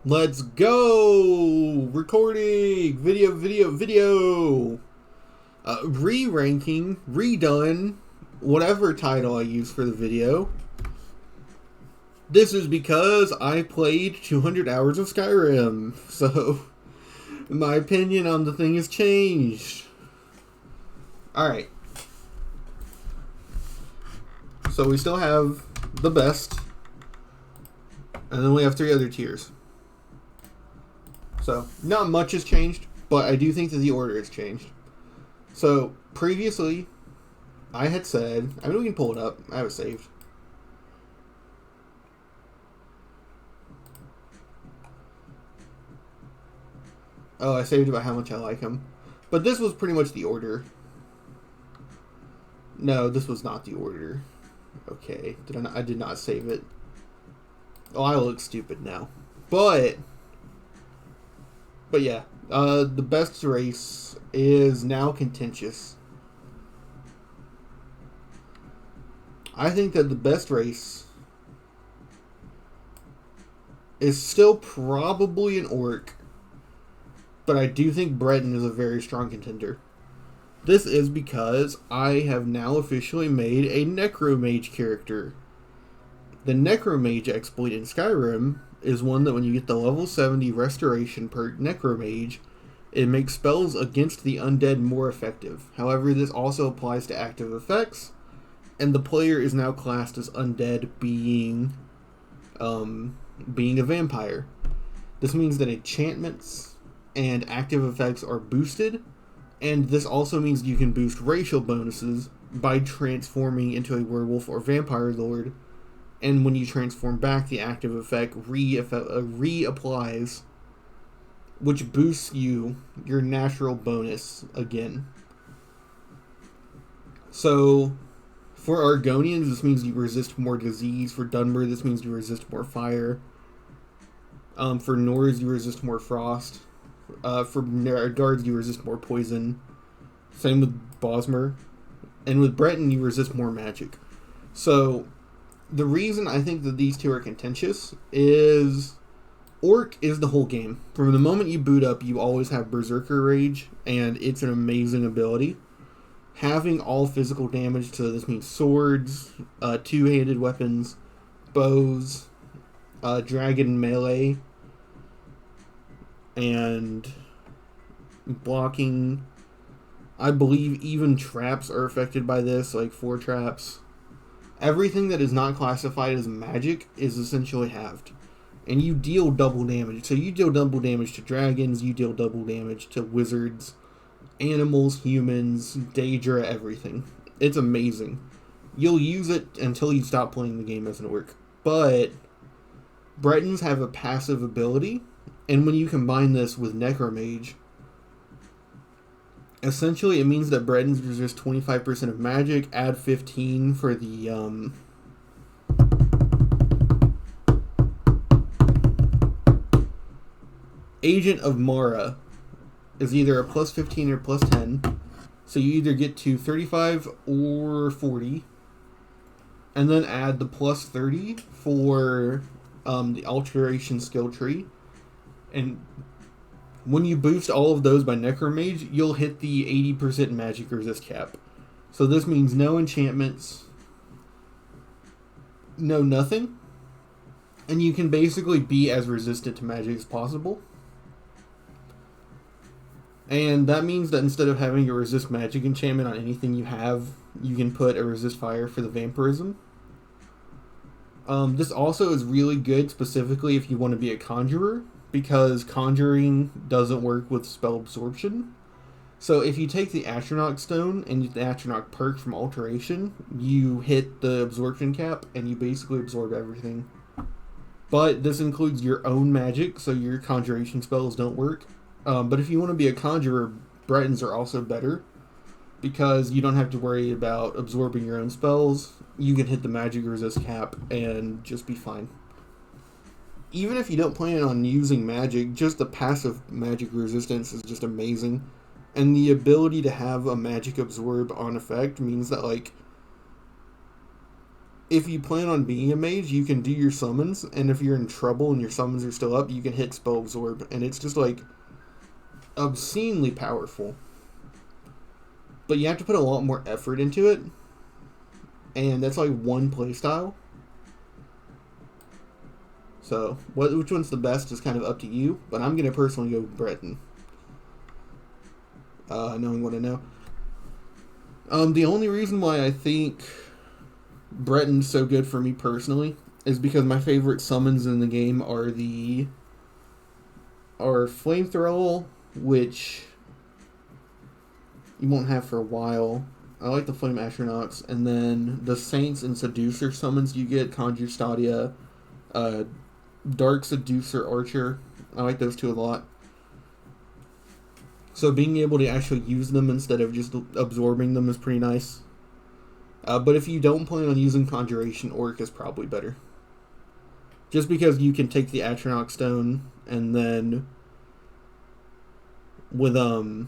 Let's go! Recording! Video! Re-ranking, redone, whatever title I use for the video. This is because I played 200 hours of Skyrim, so my opinion on the thing has changed. Alright. So we still have the best, and then we have 3 other tiers. So, not much has changed, but I do think that the order has changed. So, previously, I had said, I mean, we can pull it up. I have it saved. Oh, I saved about how much I like him. But this was pretty much the order. No, this was not the order. Okay, I did not save it. Oh, I look stupid now. But yeah, the best race is now contentious. I think that the best race is still probably an Orc, but I do think Breton is a very strong contender. This is because I have now officially made a necromage character. The necromage exploit in Skyrim is one that when you get the level 70 restoration per necromage, it makes spells against the undead more effective. However, this also applies to active effects, and the player is now classed as undead being a vampire. This means that enchantments and active effects are boosted, and this also means you can boost racial bonuses by transforming into a werewolf or vampire lord. And when you transform back, the active effect reapplies, which boosts your natural bonus again. So, for Argonians, this means you resist more disease. For Dunmer, this means you resist more fire. For Nords, you resist more frost. For Guards, you resist more poison. Same with Bosmer. And with Breton, you resist more magic. So, the reason I think that these two are contentious is Orc is the whole game. From the moment you boot up, you always have Berserker Rage, and it's an amazing ability. Having all physical damage, so this means swords, two-handed weapons, bows, dragon melee, and blocking. I believe even traps are affected by this, like 4 traps. Everything that is not classified as magic is essentially halved. And you deal double damage. So you deal double damage to dragons, you deal double damage to wizards, animals, humans, Daedra, everything. It's amazing. You'll use it until you stop playing the game as an orc. But Bretons have a passive ability, and when you combine this with necromage, essentially it means that Bretons resist 25% of magic, add 15 for the Agent of Mara is either a plus 15 or plus 10. So you either get to 35 or 40. And then add the plus 30 for the alteration skill tree. And when you boost all of those by necromage, you'll hit the 80% magic resist cap. So this means no enchantments, no nothing. And you can basically be as resistant to magic as possible. And that means that instead of having a resist magic enchantment on anything you have, you can put a resist fire for the vampirism. This also is really good specifically if you want to be a conjurer, because conjuring doesn't work with spell absorption. So if you take the Atronach stone and the Atronach perk from alteration, you hit the absorption cap and you basically absorb everything. But this includes your own magic, so your conjuration spells don't work. But if you want to be a conjurer, Bretons are also better, because you don't have to worry about absorbing your own spells. You can hit the magic resist cap and just be fine. Even if you don't plan on using magic, just the passive magic resistance is just amazing. And the ability to have a magic absorb on effect means that, like, if you plan on being a mage, you can do your summons, and if you're in trouble and your summons are still up, you can hit spell absorb, and it's just like obscenely powerful. But you have to put a lot more effort into it, and that's like one playstyle. So, which one's the best is kind of up to you, but I'm going to personally go Breton. Knowing what I know. The only reason why I think Breton's so good for me personally is because my favorite summons in the game are Flamethrower, which you won't have for a while. I like the Flame Astronauts, and then the Saints and Seducer summons you get, Conjure Stadia, Dark Seducer Archer. I like those two a lot. So being able to actually use them instead of just absorbing them is pretty nice. But if you don't plan on using Conjuration, Orc is probably better. Just because you can take the Atronach Stone and then with the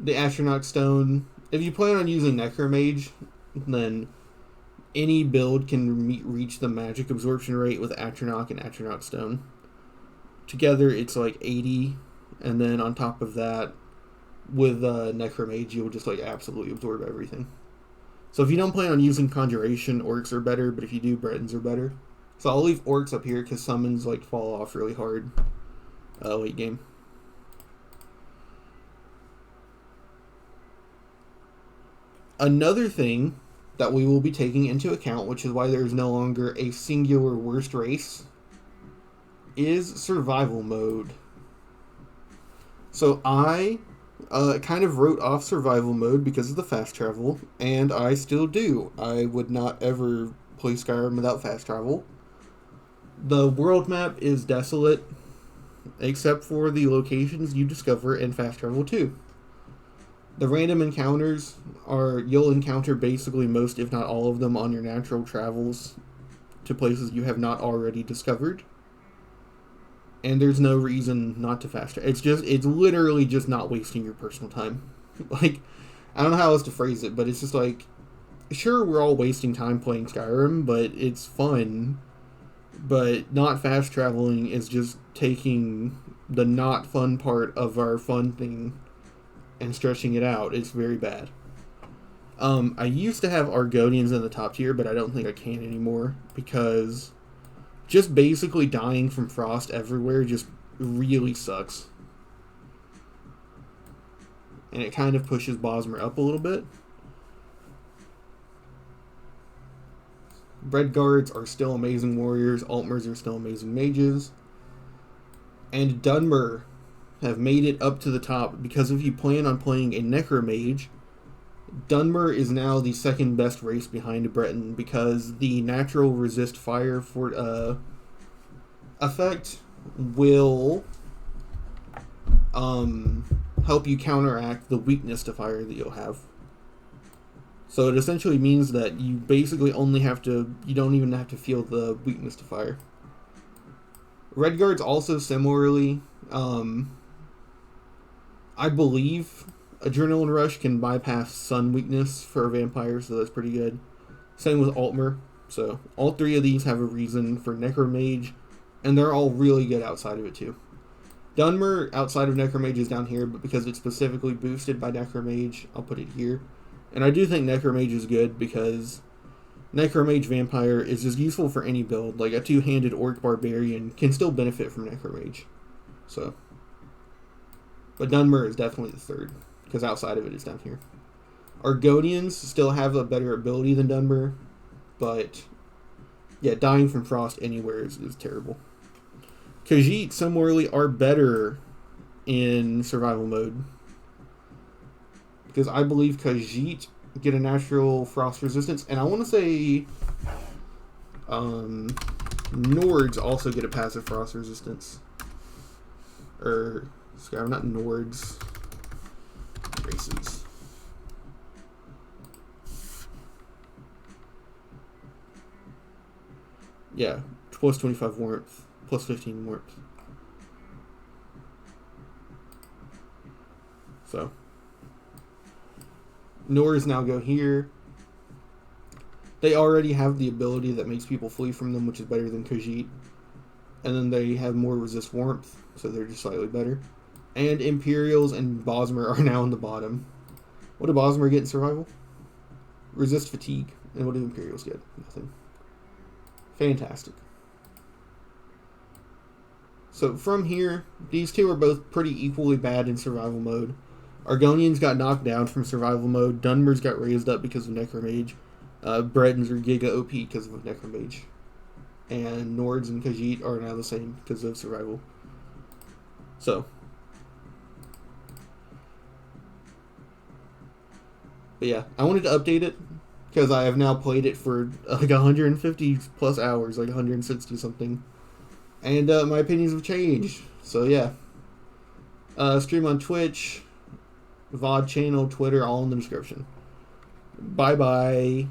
Atronach Stone, if you plan on using Necromage, then any build can reach the magic absorption rate with Atronach and Atronach Stone. Together, it's like 80, and then on top of that, with Necromage, you'll just like absolutely absorb everything. So if you don't plan on using Conjuration, Orcs are better, but if you do, Bretons are better. So I'll leave Orcs up here because summons like fall off really hard late game. Another thing that we will be taking into account, which is why there is no longer a singular worst race, is survival mode. So I kind of wrote off survival mode because of the fast travel, and I still do. I would not ever play Skyrim without fast travel. The world map is desolate, except for the locations you discover in fast travel 2. The random encounters you'll encounter basically most, if not all of them, on your natural travels to places you have not already discovered. And there's no reason not to fast travel. It's literally just not wasting your personal time. Like, I don't know how else to phrase it, but it's just like, sure, we're all wasting time playing Skyrim, but it's fun. But not fast traveling is just taking the not fun part of our fun thing and stretching it out. It's very bad. I used to have Argonians in the top tier, but I don't think I can anymore because just basically dying from frost everywhere just really sucks. And it kind of pushes Bosmer up a little bit. Breadguards are still amazing warriors. Altmers are still amazing mages. And Dunmer have made it up to the top because if you plan on playing a necromage, Dunmer is now the second best race behind Breton because the natural resist fire for effect will help you counteract the weakness to fire that you'll have. So it essentially means that you basically you don't even have to feel the weakness to fire. Redguards also similarly, I believe Adrenaline Rush can bypass sun weakness for vampires, so that's pretty good. Same with Altmer. So all three of these have a reason for Necromage, and they're all really good outside of it too. Dunmer outside of Necromage is down here, but because it's specifically boosted by Necromage, I'll put it here. And I do think Necromage is good because Necromage Vampire is just useful for any build. Like a two-handed Orc Barbarian can still benefit from Necromage. So, but Dunmer is definitely the third because outside of it is down here. Argonians still have a better ability than Dunmer, but yeah, dying from frost anywhere is terrible. Khajiit similarly are better in survival mode because I believe Khajiit get a natural frost resistance, and I want to say Nords also get a passive frost resistance. Or Skyrim, not Nords. Races. Yeah, plus 25 warmth, plus 15 warmth. So Nords now go here. They already have the ability that makes people flee from them, which is better than Khajiit. And then they have more resist warmth, so they're just slightly better. And Imperials and Bosmer are now in the bottom. What do Bosmer get in survival? Resist fatigue. And what do Imperials get? Nothing. Fantastic. So from here, these two are both pretty equally bad in survival mode. Argonians got knocked down from survival mode. Dunmers got raised up because of necromage. Bretons are giga OP because of necromage. And Nords and Khajiit are now the same because of survival. So. But yeah, I wanted to update it because I have now played it for like 150 plus hours, like 160 something. And my opinions have changed. So yeah. Stream on Twitch, VOD channel, Twitter, all in the description. Bye bye.